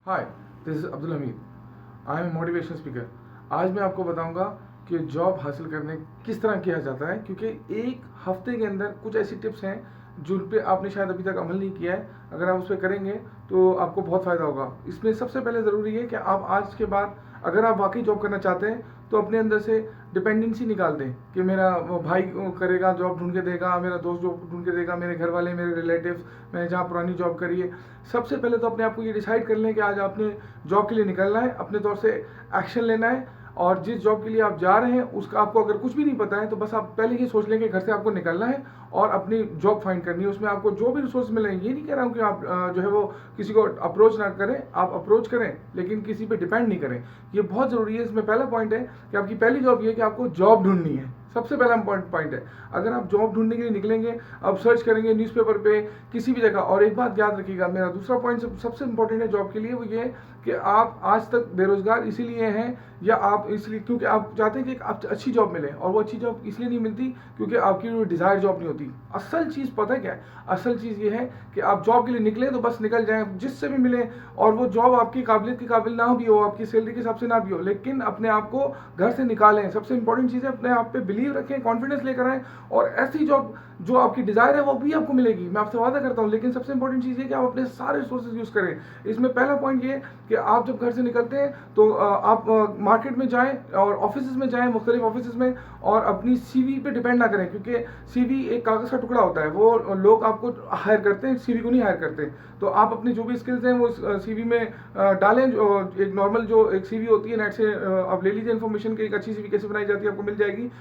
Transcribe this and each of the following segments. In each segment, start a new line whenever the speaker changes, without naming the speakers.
Hi, this is Abdul Hamid. I am motivational speaker. आज मैं आपको बताऊंगा कि जॉब हासिल करने किस तरह किया जाता है, क्योंकि एक हफ्ते के अंदर कुछ ऐसी टिप्स हैं जिन पे आपने शायद अभी तक अमल नहीं किया है। अगर आप उस पर करेंगे तो आपको बहुत फ़ायदा होगा। इसमें सबसे पहले ज़रूरी है कि आप आज के बाद अगर आप वाकई जॉब करना चाहते हैं तो अपने अंदर से डिपेंडेंसी निकाल दें कि मेरा वो भाई करेगा, जॉब ढूंढ के देगा, मेरा दोस्त जॉब ढूंढ के देगा, मेरे घर वाले, मेरे रिलेटिव्स, मैंने जहाँ पुरानी जॉब करी है। सबसे पहले तो अपने आप को ये डिसाइड कर लें कि आज आपने जॉब के लिए निकलना है, अपने तौर से एक्शन लेना है। और जिस जॉब के लिए आप जा रहे हैं उसका आपको अगर कुछ भी नहीं पता है तो बस आप पहले ये सोच लें कि घर से आपको निकलना है और अपनी जॉब फाइंड करनी है। उसमें आपको जो भी रिसोर्स मिले, ये नहीं कह रहा हूँ कि आप जो है वो किसी को अप्रोच ना करें, आप अप्रोच करें लेकिन किसी पे डिपेंड नहीं करें। ये बहुत ज़रूरी है। इसमें पहला पॉइंट है कि आपकी पहली जॉब ये है कि आपको जॉब ढूंढनी है। सबसे पहला पॉइंट है, अगर आप जॉब ढूंढने के लिए निकलेंगे, आप सर्च करेंगे न्यूज़पेपर पे, किसी भी जगह। और एक बात याद रखिएगा, मेरा दूसरा पॉइंट सबसे इंपॉर्टेंट है जॉब के लिए, वो ये है कि आप आज तक बेरोजगार इसीलिए हैं या आप इसलिए क्योंकि आप चाहते हैं कि एक अच्छी जॉब मिले, और वो अच्छी जॉब इसलिए नहीं मिलती क्योंकि आपकी वो डिज़ायर जॉब नहीं होती। असल चीज़ पता है क्या है? असल चीज़ ये है कि आप जॉब के लिए निकले तो बस निकल जाएं जिससे भी मिले, और वो जॉब आपकी काबिलियत के काबिल ना भी हो, आपकी सैलरी के हिसाब से ना भी हो, लेकिन अपने आप को घर से निकालें। सबसे इंपॉर्टेंट चीज़ है अपने आप पे बिलीव रखें, कॉन्फिडेंस लेकर आएँ, और ऐसी जॉब जो आपकी डिज़ायर है वो भी आपको मिलेगी, मैं आपसे वादा करता हूँ। लेकिन सबसे इंपॉर्टेंट चीज़ है कि आप अपने सारे रिसोर्सेज यूज़ करें। इसमें पहला पॉइंट ये कि आप जब घर से निकलते हैं तो आप मार्केट में जाएं और ऑफिस में जाएं, मुख्तलिफ ऑफिस में, और अपनी सीवी पे डिपेंड ना करें, क्योंकि सीवी एक कागज़ का टुकड़ा होता है। वो लोग आपको हायर करते हैं, सीवी को नहीं हायर करते। तो आप अपनी जो भी स्किल्स हैं वो सीवी में डालें। जो एक नॉर्मल जो एक सीवी होती है, नेट से आप ले लीजिए इन्फॉर्मेशन की एक अच्छी सीवी कैसे बनाई जाती है, आपको मिल जाएगी।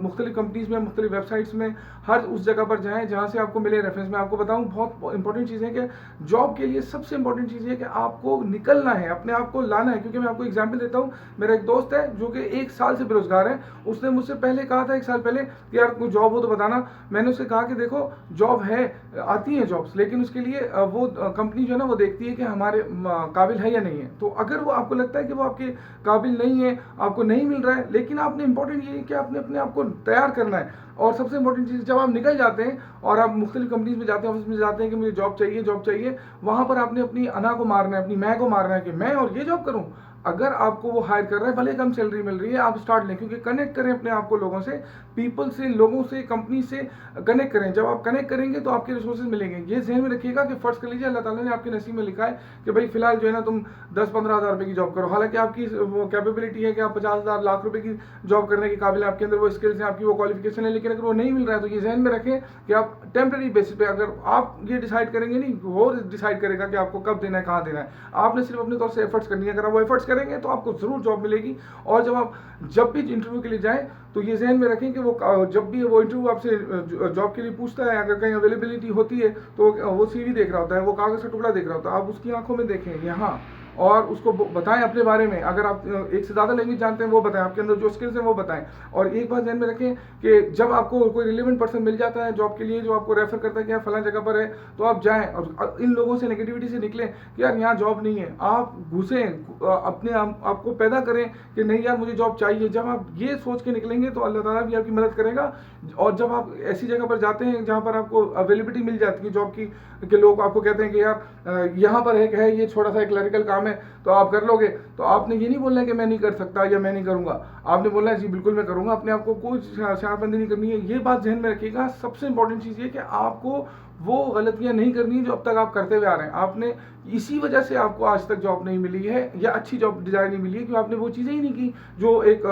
मुख्तलिफ कंपनीज में, मुख्तलिफ वेबसाइट्स में, हर उस जगह पर जाएं जहाँ से आपको मिले रेफरेंस। में आपको बताऊं बहुत इंपॉर्टेंट चीज़ है कि जॉब के लिए सबसे इंपॉर्टेंट चीज़ है कि आपको निकलना है, अपने आप को लाना है। क्योंकि मैं आपको एग्जाम्पल देता हूँ, मेरा एक दोस्त है जो कि 1 साल से बेरोजगार है। उसने मुझसे पहले कहा था, 1 साल पहले, कि यार कोई जॉब हो तो बताना। मैंने उससे कहा कि देखो जॉब है, आती हैं जॉब्स, लेकिन उसके लिए वो कंपनी जो है ना वो देखती है कि हमारे काबिल है या नहीं है। तो अगर वो आपको लगता है कि वो आपके काबिल नहीं है, आपको नहीं मिल रहा है, लेकिन आपने इंपॉर्टेंट ये है कि आपने अपने आप को तैयार करना है। और सबसे इंपॉर्टेंट चीज़, जब आप निकल जाते हैं और आप मुख्तलिफ कंपनीज में जाते हैं, ऑफिस में जाते हैं कि मुझे जॉब चाहिए, जॉब चाहिए, वहाँ पर आपने अपनी अना को मारना है, अपनी मैं को मारना है कि मैं और ये जॉब करूँ। अगर आपको वो हायर कर रहा है, भले कम सैलरी मिल रही है, आप स्टार्ट लें। क्योंकि कनेक्ट करें अपने आप को लोगों से, पीपल से, लोगों से, कंपनी से कनेक्ट करें। जब आप कनेक्ट करेंगे तो आपके रिसोर्सेज मिलेंगे। ये ध्यान में रखिएगा कि फर्ज कर लीजिए अल्लाह ताला ने आपके नसीब में लिखा है कि भाई फिलहाल जो है ना तुम 10-15 हज़ार रुपये की जॉब करो। हालांकि आपकी वो कैपेबिलिटी है कि आप 50 हज़ार, लाख रुपए की जॉब करने के काबिल है, आपके अंदर वो स्किल्स हैं, आपकी वो क्वालिफिकेशन है। लेकिन अगर वो नहीं मिल रहा है तो ये ध्यान में रखें कि आप टेम्प्रेरी बेसिस पे, अगर आप ये डिसाइड करेंगे, नहीं वो डिसाइड करेगा कि आपको कब देना है, कहाँ देना है। आपने सिर्फ अपने तौर से एफर्ट्स करनी है। अगर आप वो एफर्ट्स करेंगे तो आपको जरूर जॉब मिलेगी। और जब भी इंटरव्यू के लिए जाएं तो ये ध्यान में रखें कि वो जब भी वो इंटरव्यू आपसे जॉब के लिए पूछता है, अगर कहीं अवेलेबिलिटी होती है तो वो सीवी देख रहा होता है, वो कागज़ का टुकड़ा देख रहा होता है, आप उसकी आंखों में देखें यहाँ, और उसको बताएं अपने बारे में। अगर आप एक से ज़्यादा लैंग्वेज जानते हैं वो बताएं, आपके अंदर जो स्किल्स हैं वो बताएं। और एक बात ध्यान में रखें कि जब आपको कोई रिलेवेंट पर्सन मिल जाता है जॉब के लिए, जो आपको रेफर करता है कि यार फलां जगह पर है, तो आप जाएं और इन लोगों से, नेगेटिविटी से निकलें कि यार यहाँ जॉब नहीं है। आप घुसें, अपने आपको पैदा करें कि नहीं यार मुझे जॉब चाहिए। जब आप ये सोच के निकलेंगे तो अल्लाह ताला भी आपकी मदद करेगा। और जब आप ऐसी जगह पर जाते हैं जहाँ पर आपको अवेलेबिलिटी मिल जाती है जॉब की, कि लोग आपको कहते हैं कि यार यहाँ पर है ये छोटा सा एक क्लरिकल काम है तो आप कर लोगे, तो आपने ये नहीं बोलना है कि मैं नहीं कर सकता या मैं नहीं करूँगा। आपने बोलना है जी बिल्कुल मैं करूँगा। अपने आपको कोई शराबबंदी नहीं करनी है। ये बात ध्यान में रखिएगा। सबसे इंपॉर्टेंट चीज़ ये कि आपको वो गलतियां नहीं करनी है जो अब तक आप करते हुए आ रहे हैं। आपने इसी वजह से आपको आज तक जॉब नहीं मिली है या अच्छी जॉब डिजाइन नहीं मिली है, क्योंकि आपने वो चीज़ें ही नहीं की जो एक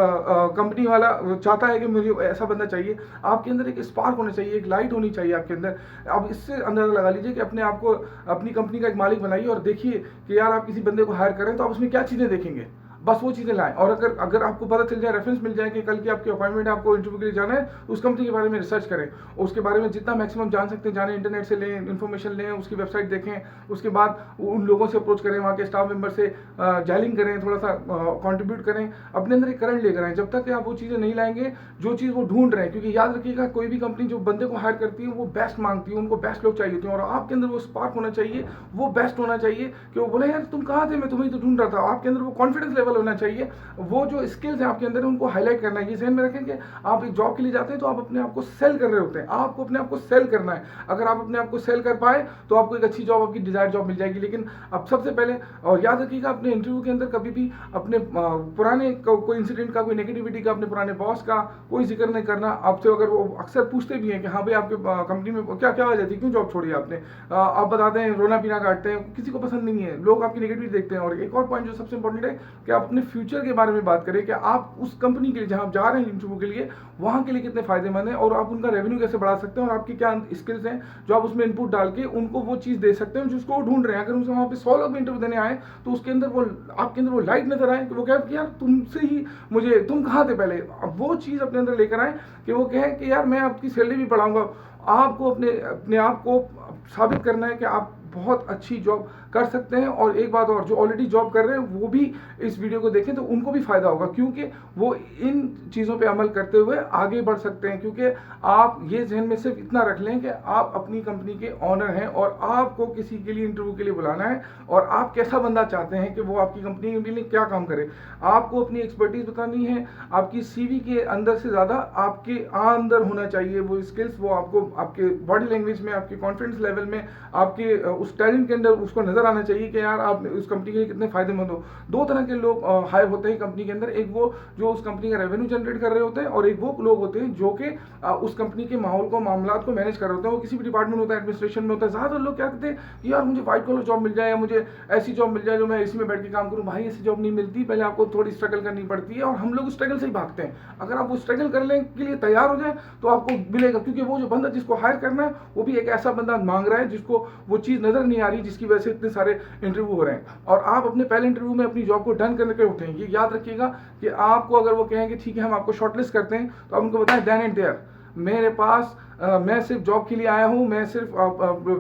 कंपनी वाला चाहता है कि मुझे ऐसा बंदा चाहिए। आपके अंदर एक स्पार्क होना चाहिए, एक लाइट होनी चाहिए आपके अंदर। अब इससे अंदाजा लगा लीजिए कि अपने आप को अपनी कंपनी का एक मालिक बनाइए और देखिए कि यार आप किसी बंदे को हायर करें तो आप उसमें क्या चीज़ें देखेंगे, बस वो चीज़ें लाएं। और अगर आपको पता चल जाए, रेफरेंस मिल जाए कि कल की आपकी अपॉइंटमेंट है, आपको इंटरव्यू के लिए जाना है, उस कंपनी के बारे में रिसर्च करें, उसके बारे में जितना मैक्सिमम जान सकते हैं जानें, इंटरनेट से लें, इन्फॉर्मेशन लें, उसकी वेबसाइट देखें। उसके बाद उन लोगों से अप्रोच करें, वहाँ के स्टाफ मेंबर से जेलिंग करें, थोड़ा सा कॉन्ट्रीब्यूट करें, अपने अंदर एक करंट लेकर आएँ। जब तक कि आप वो चीज़ें नहीं लाएंगे जो चीज़ वो ढूंढ रहे हैं, क्योंकि याद रखिएगा कोई भी कंपनी जो बंदे को हायर करती है वो बेस्ट मांगती है, उनको बेस्ट लोग चाहिए होते हैं। और आपके अंदर वो स्पार्क होना चाहिए, वो बेस्ट होना चाहिए कि वो बोले यार तुम कहाँ थे, मैं तुम्हें तो ढूंढ रहा था। आपके अंदर वो कॉन्फिडेंस लेवल लेवल होना चाहिए, वो जो स्किल्स हैं आपके अंदर उनको हाईलाइट करना है। ये ज़हन में रखें कि आप एक जॉब के लिए जाते हैं तो आप अपने आप को सेल कर रहे होते हैं, आपको अपने आप को सेल करना है। अगर आप अपने आप को सेल कर पाए तो आपको एक अच्छी जॉब, आपकी डिजायर जॉब मिल जाएगी। लेकिन अब सबसे पहले और याद रखिएगा, अपने इंटरव्यू के अंदर कभी भी अपने पुराने कोई इंसिडेंट का, कोई नेगेटिविटी का, अपने पुराने बॉस का कोई जिक्र नहीं करना। आपसे अगर वो अक्सर पूछते भी हैं कि हाँ भाई आपके कंपनी में क्या क्या वजह थी, क्यों जॉब छोड़ी आपने, आप बताते हैं रोना पीना काटते हैं, किसी को पसंद नहीं है, लोग आपकी नेगेटिव देखते हैं। और एक और पॉइंट जो सबसे इंपॉर्टेंट है कि आप अपने फ्यूचर के बारे में बात करें कि आप उस कंपनी के लिए जहां आप जा रहे हैं इंटरव्यू के लिए, वहां के लिए कितने फायदेमंद है और आप उनका रेवेन्यू कैसे बढ़ा सकते हैं और आपकी क्या स्किल्स हैं जो आप उसमें इनपुट डाल के उनको वो चीज़ दे सकते हैं जिसको वो ढूंढ रहे हैं। अगर उनसे वहाँ पे 100 लोग भी इंटरव्यू देने आए तो उसके अंदर वो आपके अंदर वो लाइट नजर आए कि वो कहें कि यार तुमसे ही मुझे, तुम कहाँ थे पहले। अब वो चीज़ अपने अंदर लेकर आए कि वो कहें कि यार मैं आपकी सैलरी भी बढ़ाऊंगा। आपको अपने आप को साबित करना है कि आप बहुत अच्छी जॉब कर सकते हैं। और एक बात और, जो ऑलरेडी जॉब कर रहे हैं वो भी इस वीडियो को देखें तो उनको भी फायदा होगा, क्योंकि वो इन चीज़ों पे अमल करते हुए आगे बढ़ सकते हैं। क्योंकि आप ये जहन में सिर्फ इतना रख लें कि आप अपनी कंपनी के ऑनर हैं और आपको किसी के लिए इंटरव्यू के लिए बुलाना है और आप कैसा बंदा चाहते हैं कि वो आपकी कंपनी के लिए क्या काम करे। आपको अपनी एक्सपर्टीज बतानी है, आपकी सीवी के अंदर से ज़्यादा आपके अंदर होना चाहिए वो स्किल्स, वो आपको आपके बॉडी लैंग्वेज में, आपके कॉन्फिडेंस लेवल में, आपके उस टैलेंट के अंदर उसको नजर आना चाहिए कि यार आप उस कंपनी के लिए कितने फायदेमंद हो। दो तरह के लोग हायर होते हैं कंपनी के अंदर, एक वो जो उस कंपनी का रेवेन्यू जनरेट कर रहे होते हैं और एक वो लोग होते हैं जो कि उस कंपनी के माहौल को, मामलात को मैनेज कर रहे होते हैं। वो किसी भी डिपार्टमेंट में होता है, एडमिनिस्ट्रेशन में होता है। ज़्यादातर लोग क्या कहते हैं कि यार मुझे व्हाइट कॉलर जॉब मिल जाए या मुझे ऐसी जॉब मिल जाए जो मैं इसी में बैठ के काम करूँ। भाई ऐसी जॉब नहीं मिलती, पहले आपको थोड़ी स्ट्रगल करनी पड़ती है और हम लोग स्ट्रगल से ही भागते हैं। अगर आप वो स्ट्रगल करने के लिए तैयार हो जाए तो आपको मिलेगा, क्योंकि वो जो बंदा जिसको हायर करना है वो भी एक ऐसा बंदा मांग रहा है जिसको वो चीज़ नजर नहीं आ रही, जिसकी वजह से इतने सारे इंटरव्यू हो रहे हैं। और आप अपने पहले इंटरव्यू में अपनी जॉब को डन करके उठेंगे। ये याद रखिएगा कि आपको अगर वो कहें कि ठीक है हम आपको शॉर्टलिस्ट करते हैं तो आप उनको बताएं देन एंड देयर, मेरे पास मैं सिर्फ जॉब के लिए आया हूँ, मैं सिर्फ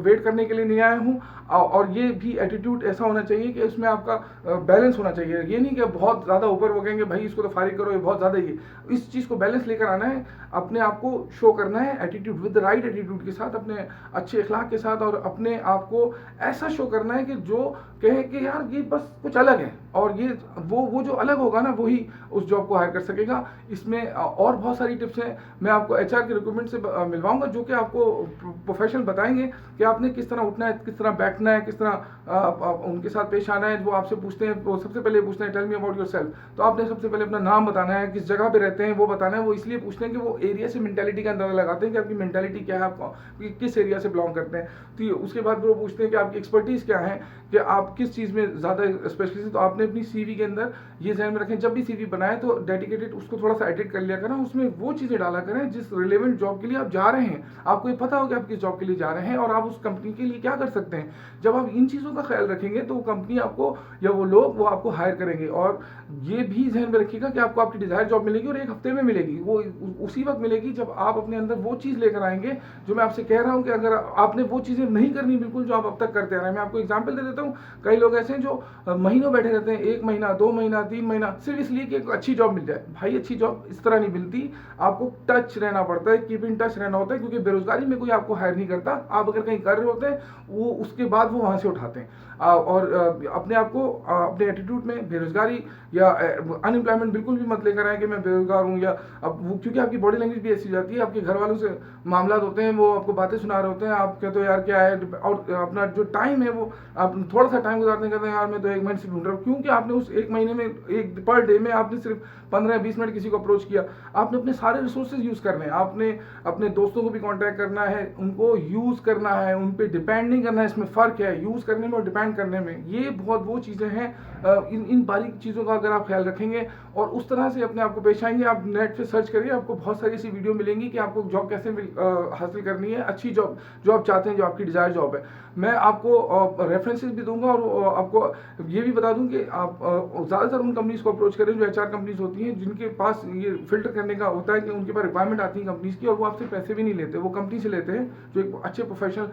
वेट करने के लिए नहीं आया हूँ। और ये भी एटीट्यूड ऐसा होना चाहिए कि उसमें आपका बैलेंस होना चाहिए। ये नहीं कि बहुत ज़्यादा ऊपर वो कहेंगे भाई इसको तो फारिग करो, ये बहुत ज़्यादा ही। इस चीज़ को बैलेंस लेकर आना है, अपने आप को शो करना है attitude, with the right attitude के साथ, अपने अच्छे अखलाक के साथ, और अपने आप को ऐसा शो करना है कि जो कहे कि यार ये बस कुछ अलग है। और ये वो जो अलग होगा ना वही उस जॉब को हायर कर सकेगा। इसमें और बहुत सारी टिप्स हैं, मैं आपको एचआर के रिक्रूटमेंट से मिलवाऊंगा जो कि आपको प्रोफेशनल बताएंगे कि आपने किस तरह उठना है, किस तरह बैठना है, किस तरह उनके साथ पेश आना है। वो आपसे पूछते हैं, वो सबसे पहले पूछते हैं टेल मी अबाउट योरसेल्फ, तो आपने सबसे पहले अपना नाम बताना है, किस जगह पे रहते हैं वो बताना है। वो इसलिए पूछते हैं कि वो एरिया से मेंटालिटी का अंदाजा लगाते हैं कि आपकी मेंटालिटी क्या है, आप किस एरिया से बिलोंग करते हैं। तो उसके बाद वो पूछते हैं कि आपकी एक्सपर्टीज क्या है, कि आप किस चीज़ में ज़्यादा स्पेशलिस्ट हैं। तो आपने अपनी सीवी के अंदर ये ध्यान में रखें, जब भी सीवी बनाए तो डेडिकेटेड उसको थोड़ा सा एडिट कर लिया करें, उसमें वो चीज़ें डाला करें जिस रिलेवेंट जॉब के लिए आप जा रहे हैं। आपको ये पता हो कि आप किस जॉब के लिए जा रहे हैं और आप उस कंपनी के लिए क्या कर सकते हैं। जब आप इन चीज़ों का ख्याल रखेंगे तो वो कंपनी आपको, या वो लोग, वो आपको हायर करेंगे। और ये भी ध्यान में रखिएगा कि आपको आपकी डिजायर जॉब मिलेगी और एक हफ्ते में मिलेगी। वो उसी वक्त मिलेगी जब आप अपने अंदर वो चीज़ लेकर आएंगे जो मैं आपसे कह रहा हूँ कि अगर आपने वो चीज़ें नहीं करनी बिल्कुल जो आप अब तक करते आ रहे हैं। मैं आपको एग्जाम्पल दे देता हूँ, कई लोग ऐसे हैं जो महीनों बैठे रहते हैं, 1 महीना, 2 महीना, 3 महीना, सिर्फ इसलिए कि एक अच्छी जॉब मिल जाए। भाई अच्छी जॉब इस तरह नहीं मिलती, आपको टच रहना पड़ता है, कीप इन टच रहना होता है, क्योंकि बेरोजगारी में कोई आपको हायर नहीं करता। आप अगर कहीं कर रहे होते हैं वो उसके बाद वो वहाँ से उठाते हैं। और अपने आप को अपने एटीट्यूड में बेरोजगारी या अनएम्प्लॉयमेंट बिल्कुल भी मत लेकर आए कि मैं बेरोजगार हूँ, या अब वो, क्योंकि आपकी बॉडी लैंग्वेज भी ऐसी जाती है। आपके घर वालों से मामला होते हैं, वो आपको बातें सुना रहे होते हैं, आप कहते हो यार क्या है, और अपना जो टाइम है वो आप थोड़ा सा टाइम गुजारने कहते हैं यार मैं तो 1 महीने से ढूंढ रहा हूँ, क्योंकि आपने उस 1 महीने में, एक पर डे में आपने सिर्फ 15-20 मिनट किसी को अप्रोच किया। आपने अपने सारे रिसोर्सेज यूज करने हैं, आपने अपने दोस्तों को भी कांटेक्ट करना है, उनको यूज करना है, उन पे डिपेंड नहीं करना है। इसमें फर्क है यूज करने में और डिपेंड करने में। ये बहुत वो चीजें हैं, इन बारीक चीजों का अगर आप ख्याल रखेंगे और उस तरह से अपने आप को पेश आएंगे। आप नेट पे सर्च करिए, आपको बहुत सारी ऐसी वीडियो मिलेंगी कि आपको जॉब कैसे हासिल करनी है, अच्छी जॉब जो आप चाहते हैं, जो आपकी डिजायर जॉब है। मैं आपको रेफरेंसेस भी दूंगा और आपको ये भी बता दूं कि आप ज़्यादातर उन कंपनीज को अप्रोच करें जो एचआर कंपनीज होती हैं, जिनके पास ये फिल्टर करने का होता है कि उनके पास रिक्वायरमेंट आती है कंपनीज की, और वो आपसे पैसे भी नहीं लेते, वो कंपनी से लेते हैं जो एक अच्छे प्रोफेशनल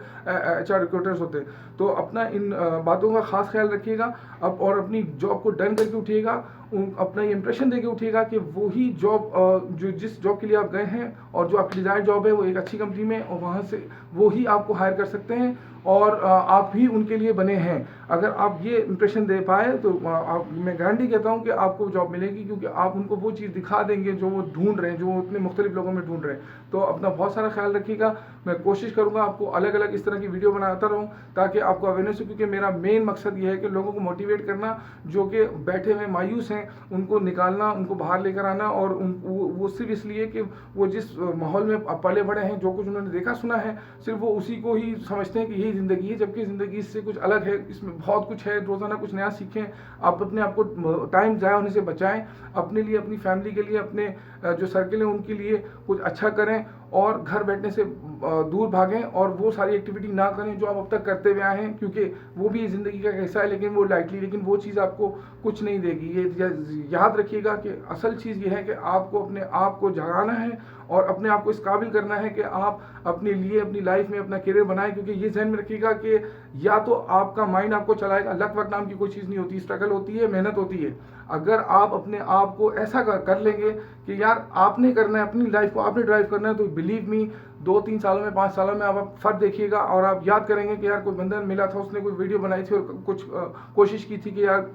एचआर रिक्रूटर्स होते हैं। तो अपना इन बातों का खास ख्याल रखिएगा अब, और अपनी जॉब को डन करके उठिएगा। अपना ये इंप्रेशन देके उठिएगा कि वही जॉब जो जिस जॉब के लिए आप गए हैं और जो आपकी डिज़ायर जॉब है वो एक अच्छी कंपनी में, और वहाँ से वो ही आपको हायर कर सकते हैं और आप ही उनके लिए बने हैं। अगर आप ये इंप्रेशन दे पाए तो मैं गारंटी कहता हूँ कि आपको जॉब मिलेगी, क्योंकि आप उनको वो चीज़ दिखा देंगे जो वो ढूंढ रहे हैं, जो वो इतने मुख्तलिफ लोगों में ढूंढ रहे हैं। तो अपना बहुत सारा ख्याल रखिएगा। मैं कोशिश करूँगा आपको अलग अलग इस तरह की वीडियो बनाता रहूँ ताकि आपको अवेयरनेस हो, क्योंकि मेरा मेन मकसद ये है कि लोगों को मोटिवेट करना, जो कि बैठे हुए मायूस हैं उनको निकालना, उनको बाहर लेकर आना। और वो सिर्फ इसलिए कि वो जिस माहौल में पले बड़े हैं, जो कुछ उन्होंने देखा सुना है, सिर्फ वो उसी को ही समझते हैं कि यही ज़िंदगी है, जबकि ज़िंदगी इससे कुछ अलग है। इसमें बहुत कुछ है, रोज़ाना कुछ नया सीखें। आप अपने आप को टाइम ज़ाया होने से बचाएं, अपने लिए, अपनी फैमिली के लिए, अपने जो सर्किल है उनके लिए कुछ अच्छा करें और घर बैठने से दूर भागें और वो सारी एक्टिविटी ना करें जो आप अब तक करते हुए आए हैं, क्योंकि वो भी ज़िंदगी का हिस्सा है, लेकिन वो लाइटली, लेकिन वो चीज़ आपको कुछ नहीं देगी। ये याद रखिएगा कि असल चीज़ ये है कि आपको अपने आप को जगाना है और अपने आप को इस काबिल करना है कि आप अपने लिए, अपनी लाइफ में अपना करियर बनाएं। क्योंकि ये ध्यान में रखिएगा कि या तो आपका माइंड आपको चलाएगा, लक वक नाम की कोई चीज़ नहीं होती, स्ट्रगल होती है, मेहनत होती है। अगर आप अपने आप को ऐसा कर लेंगे कि यार आपने करना है, अपनी लाइफ को आपने ड्राइव करना है, तो बिलीव मी 2-3 सालों में, 5 सालों में आप फर्क देखिएगा और आप याद करेंगे कि यार कोई बंदा मिला था, उसने कोई वीडियो बनाई थी और कुछ कोशिश की थी कि यार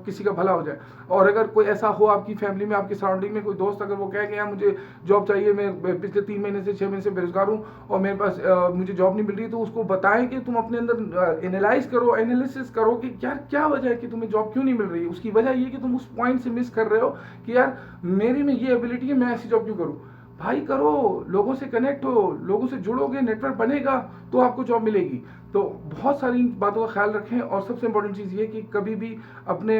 किसी का भला हो जाए। और अगर कोई ऐसा हो आपकी फैमिली में, आपकी सराउंडिंग में कोई दोस्त, अगर वो कहे कि यार मुझे जॉब चाहिए, मैं पिछले 3 महीने से 6 महीने से बेरोजगार हूँ और मेरे पास मुझे जॉब नहीं मिल रही, तो उसको बताएं कि तुम अपने अंदर एनालिसिस करो कि यार क्या वजह है कि तुम्हें जॉब क्यों नहीं मिल रही है। उसकी वजह ये कि तुम उस पॉइंट से मिस कर रहे हो कि यार मेरे में ये एबिलिटी है, मैं ऐसी जॉब क्यों करूँ। भाई करो, लोगों से कनेक्ट हो, लोगों से जुड़ोगे, नेटवर्क बनेगा तो आपको जॉब मिलेगी। तो बहुत सारी बातों का ख्याल रखें और सबसे इंपॉर्टेंट चीज़ ये कि कभी भी अपने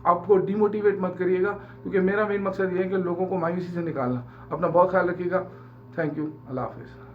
आपको डिमोटिवेट मत करिएगा, क्योंकि मेरा मेन मकसद ये है कि लोगों को मायूसी से निकालना। अपना बहुत ख्याल रखिएगा। Thank you. अल्लाह हाफिज़।